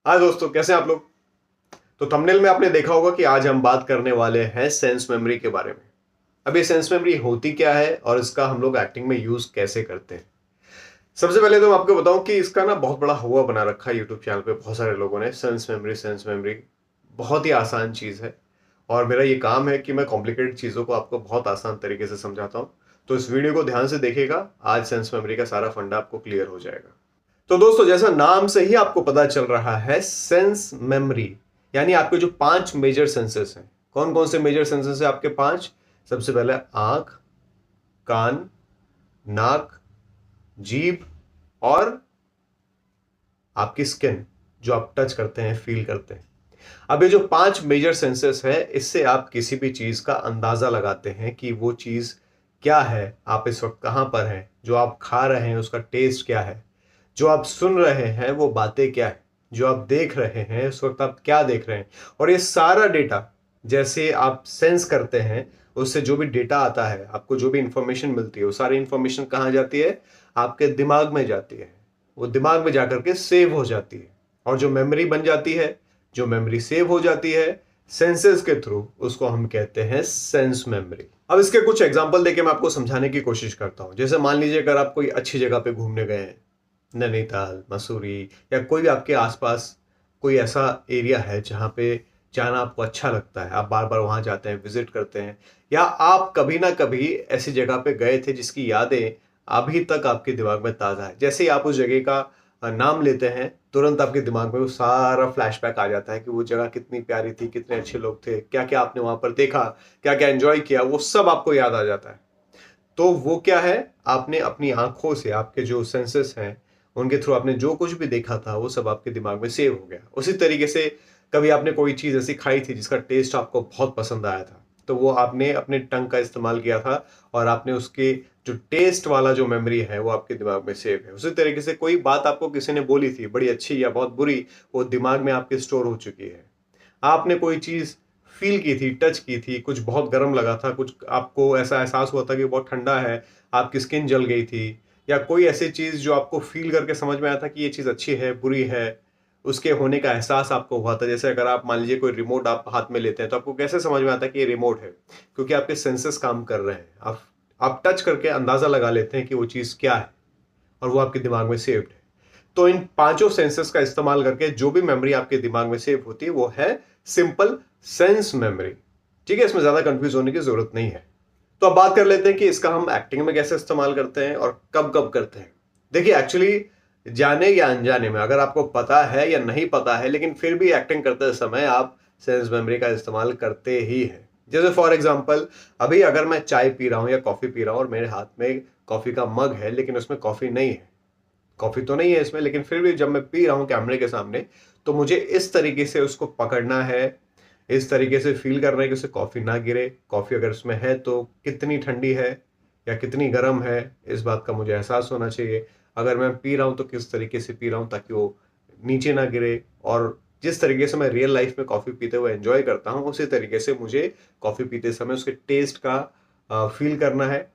हाय दोस्तों, कैसे हैं आप लोग। तो थंबनेल में आपने देखा होगा कि आज हम बात करने वाले हैं सेंस मेमोरी के बारे में। अब ये सेंस मेमोरी होती क्या है और इसका हम लोग एक्टिंग में यूज कैसे करते हैं। सबसे पहले तो मैं आपको बताऊं कि इसका ना बहुत बड़ा हुआ बना रखा है यूट्यूब चैनल पे बहुत सारे लोगों ने। सेंस मेमोरी बहुत ही आसान चीज है और मेरा ये काम है कि मैं कॉम्प्लिकेटेड चीजों को आपको बहुत आसान तरीके से समझाता हूँ। तो इस वीडियो को ध्यान से देखिएगा, आज सेंस मेमोरी का सारा फंडा आपको क्लियर हो जाएगा। तो दोस्तों, जैसा नाम से ही आपको पता चल रहा है, सेंस मेमोरी यानी आपके जो 5 मेजर सेंसेस हैं। कौन कौन से मेजर सेंसेस हैं आपके 5? सबसे पहले आंख, कान, नाक, जीभ और आपकी स्किन, जो आप टच करते हैं, फील करते हैं। अब ये जो 5 मेजर सेंसेस है, इससे आप किसी भी चीज का अंदाजा लगाते हैं कि वो चीज क्या है, आप इस वक्त कहां पर हैं, जो आप खा रहे हैं उसका टेस्ट क्या है, जो आप सुन रहे हैं वो बातें क्या है, जो आप देख रहे हैं उस वक्त आप क्या देख रहे हैं। और ये सारा डेटा जैसे आप सेंस करते हैं, उससे जो भी डेटा आता है, आपको जो भी इंफॉर्मेशन मिलती है, वो सारी इंफॉर्मेशन कहाँ जाती है? आपके दिमाग में जाती है। वो दिमाग में जाकर के सेव हो जाती है और जो मेमोरी बन जाती है, जो मेमोरी सेव हो जाती है सेंसेस के थ्रू, उसको हम कहते हैं सेंस मेमोरी। अब इसके कुछ एग्जांपल देके मैं आपको समझाने की कोशिश करता हूं। जैसे मान लीजिए अगर आप कोई अच्छी जगह पे घूमने गए हैं, नैनीताल, मसूरी, या कोई भी आपके आसपास कोई ऐसा एरिया है जहाँ पे जाना आपको अच्छा लगता है, आप बार बार वहाँ जाते हैं, विजिट करते हैं, या आप कभी ना कभी ऐसी जगह पे गए थे जिसकी यादें अभी तक आपके दिमाग में ताज़ा है। जैसे ही आप उस जगह का नाम लेते हैं, तुरंत आपके दिमाग में वो सारा फ्लैशबैक आ जाता है कि वो जगह कितनी प्यारी थी, कितने अच्छे लोग थे, क्या क्या आपने वहाँ पर देखा, क्या क्या एंजॉय किया, वो सब आपको याद आ जाता है। तो वो क्या है? आपने अपनी आंखों से, आपके जो सेंसेस हैं, उनके थ्रू आपने जो कुछ भी देखा था वो सब आपके दिमाग में सेव हो गया। उसी तरीके से कभी आपने कोई चीज ऐसी खाई थी जिसका टेस्ट आपको बहुत पसंद आया था, तो वो आपने अपने टंग का इस्तेमाल किया था और आपने उसके जो टेस्ट वाला जो मेमोरी है वो आपके दिमाग में सेव है। उसी तरीके से कोई बात आपको किसी ने बोली थी, बड़ी अच्छी या बहुत बुरी, वो दिमाग में आपके स्टोर हो चुकी है। आपने कोई चीज फील की थी, टच की थी, कुछ बहुत गर्म लगा था, कुछ आपको ऐसा एहसास हुआ था कि बहुत ठंडा है, आपकी स्किन जल गई थी, या कोई ऐसी चीज जो आपको फील करके समझ में आया था कि ये चीज अच्छी है, बुरी है, उसके होने का एहसास आपको हुआ था। जैसे अगर आप मान लीजिए कोई रिमोट आप हाथ में लेते हैं, तो आपको कैसे समझ में आता है कि ये रिमोट है? क्योंकि आपके सेंसेस काम कर रहे हैं। आप टच करके अंदाजा लगा लेते हैं कि वो चीज क्या है और वो आपके दिमाग में सेव्ड है। तो इन पांचों सेंसेस का इस्तेमाल करके जो भी मेमोरी आपके दिमाग में सेव होती है, वो है सिंपल सेंस मेमोरी। ठीक है, इसमें ज्यादा कंफ्यूज होने की जरूरत नहीं है। तो अब बात कर लेते हैं कि इसका हम एक्टिंग में कैसे इस्तेमाल करते हैं और कब कब करते हैं। देखिए, एक्चुअली जाने या अनजाने में, अगर आपको पता है या नहीं पता है, लेकिन फिर भी एक्टिंग करते समय आप सेंस मेमोरी का इस्तेमाल करते ही हैं। जैसे फॉर एग्जाम्पल, अभी अगर मैं चाय पी रहा हूं या कॉफी पी रहा हूं और मेरे हाथ में कॉफी का मग है, लेकिन उसमें कॉफी नहीं है, कॉफी तो नहीं है इसमें, लेकिन फिर भी जब मैं पी रहा हूं कैमरे के सामने, तो मुझे इस तरीके से उसको पकड़ना है, इस तरीके से फील करना है कि उससे कॉफी ना गिरे। कॉफी अगर उसमें है तो कितनी ठंडी है या कितनी गर्म है, इस बात का मुझे एहसास होना चाहिए। अगर मैं पी रहा हूं तो किस तरीके से पी रहा हूं ताकि वो नीचे ना गिरे। और जिस तरीके से मैं रियल लाइफ में कॉफी पीते हुए एंजॉय करता हूं, उसी तरीके से मुझे कॉफी पीते समय उसके टेस्ट का फील करना है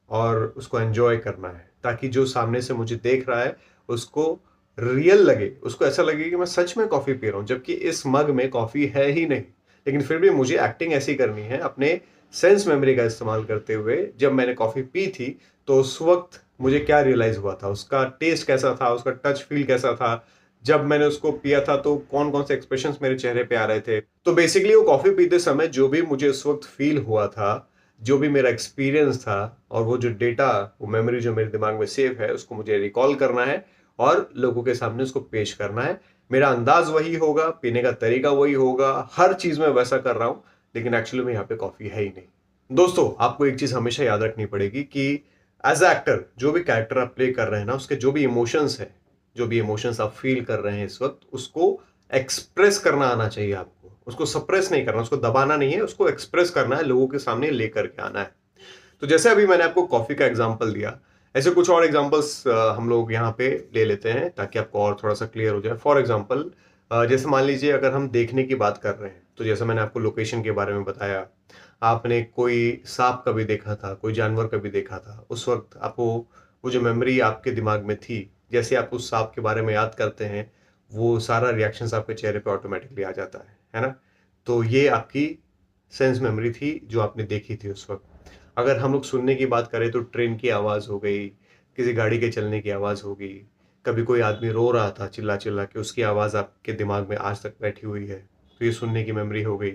और उसको एंजॉय करना है, ताकि जो सामने से मुझे देख रहा है उसको रियल लगे, उसको ऐसा लगे कि मैं सच में कॉफी पी रहा हूं, जबकि इस मग में कॉफी है ही नहीं। लेकिन फिर भी मुझे एक्टिंग ऐसी करनी है अपने सेंस मेमोरी का इस्तेमाल करते हुए। जब मैंने कॉफी पी थी तो उस वक्त मुझे क्या रियलाइज हुआ था, उसका टेस्ट कैसा था, उसका टच फील कैसा था, जब मैंने उसको पिया था तो कौन कौन से एक्सप्रेशंस मेरे चेहरे पे आ रहे थे। तो बेसिकली वो कॉफी पीते समय जो भी मुझे उस वक्त फील हुआ था, जो भी मेरा एक्सपीरियंस था, और वो जो डेटा, वो मेमोरी जो मेरे दिमाग में सेव है, उसको मुझे रिकॉल करना है और लोगों के सामने उसको पेश करना है। मेरा अंदाज वही होगा, पीने का तरीका वही होगा, हर चीज में वैसा कर रहा हूं, लेकिन एक्चुअली में यहाँ पे कॉफी है ही नहीं। दोस्तों, आपको एक चीज हमेशा याद रखनी पड़ेगी कि एज अ एक्टर, जो भी कैरेक्टर आप प्ले कर रहे हैं ना, उसके जो भी इमोशंस है, जो भी इमोशंस आप फील कर रहे हैं इस वक्त, उसको एक्सप्रेस करना आना चाहिए आपको। उसको सप्रेस नहीं करना, उसको दबाना नहीं है, उसको एक्सप्रेस करना है, लोगों के सामने लेकर के आना है। तो जैसे अभी मैंने आपको कॉफी का एग्जांपल दिया, ऐसे कुछ और एग्जांपल्स हम लोग यहाँ पे ले लेते हैं ताकि आपको और थोड़ा सा क्लियर हो जाए। फॉर एग्जांपल, जैसे मान लीजिए अगर हम देखने की बात कर रहे हैं, तो जैसे मैंने आपको लोकेशन के बारे में बताया, आपने कोई सांप कभी देखा था, कोई जानवर कभी देखा था, उस वक्त आपको वो जो मेमोरी आपके दिमाग में थी, जैसे आप उस सांप के बारे में याद करते हैं, वो सारा रिएक्शंस आपके चेहरे पे ऑटोमेटिकली आ जाता है ना। तो ये आपकी सेंस मेमोरी थी जो आपने देखी थी उस वक्त। अगर हम लोग सुनने की बात करें तो ट्रेन की आवाज़ हो गई, किसी गाड़ी के चलने की आवाज़ हो गई, कभी कोई आदमी रो रहा था चिल्ला चिल्ला के, उसकी आवाज़ आपके दिमाग में आज तक बैठी हुई है, तो ये सुनने की मेमोरी हो गई।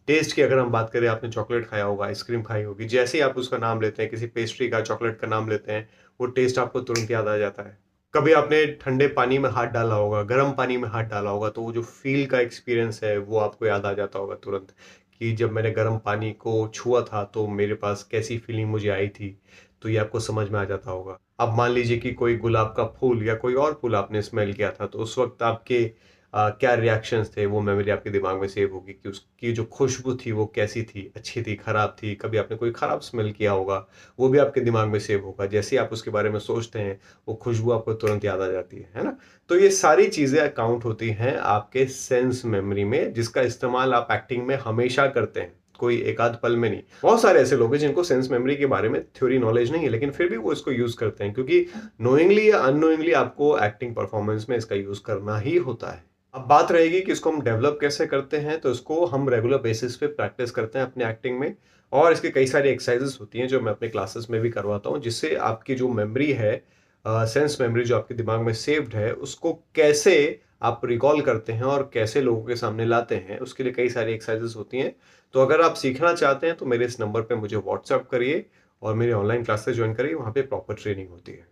टेस्ट की अगर हम बात करें, आपने चॉकलेट खाया होगा, आइसक्रीम खाई होगी, जैसे ही आप उसका नाम लेते हैं, किसी पेस्ट्री का, चॉकलेट का नाम लेते हैं, वो टेस्ट आपको तुरंत याद आ जाता है। कभी आपने ठंडे पानी में हाथ डाला होगा, गर्म पानी में हाथ डाला होगा, तो वो जो फ़ील का एक्सपीरियंस है, वो आपको याद आ जाता होगा तुरंत, कि जब मैंने गर्म पानी को छुआ था, तो मेरे पास कैसी फीलिंग मुझे आई थी, तो ये आपको समझ में आ जाता होगा। अब मान लीजिए कि कोई गुलाब का फूल या कोई और फूल आपने स्मेल किया था, तो उस वक़्त आपके क्या रिएक्शंस थे, वो मेमोरी आपके दिमाग में सेव होगी कि उसकी जो खुशबू थी, वो कैसी थी, अच्छी थी, खराब थी, कभी आपने कोई खराब स्मेल किया होगा, वो भी आपके दिमाग में सेव होगा। जैसे ही आप उसके बारे में सोचते हैं, वो खुशबू आपको तुरंत याद आ जाती है ना? तो ये सारी चीज़ें अकाउंट होती हैं आपके सेंस मेमोरी में, जिसका इस्तेमाल आप एक्टिंग में हमेशा करते हैं, कोई एक-आध पल में नहीं। बहुत सारे ऐसे लोग हैं जिनको सेंस मेमोरी के बारे में थ्योरी नॉलेज नहीं है, लेकिन फिर भी वो इसको यूज़ करते हैं, क्योंकि नोइंगली या अननोइंगली आपको एक्टिंग परफॉर्मेंस में इसका यूज़ करना ही होता है। अब बात रहेगी कि इसको हम डेवलप कैसे करते हैं, तो इसको हम रेगुलर बेसिस पे प्रैक्टिस करते हैं अपने एक्टिंग में, और इसकी कई सारी एक्सरसाइजेस होती हैं जो मैं अपने क्लासेस में भी करवाता हूँ, जिससे आपकी जो मेमोरी है, सेंस मेमोरी जो आपके दिमाग में सेव्ड है, उसको कैसे आप रिकॉल करते हैं और कैसे लोगों के सामने लाते हैं, उसके लिए कई सारी एक्सरसाइजेस होती हैं। तो अगर आप सीखना चाहते हैं तो मेरे इस नंबर पे मुझे व्हाट्सएप करिए और मेरी ऑनलाइन क्लासेस ज्वाइन करिए, वहाँ पे प्रॉपर ट्रेनिंग होती है।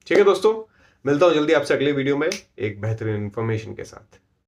ठीक है दोस्तों, मिलता हूँ जल्दी आपसे अगले वीडियो में एक बेहतरीन इन्फॉर्मेशन के साथ।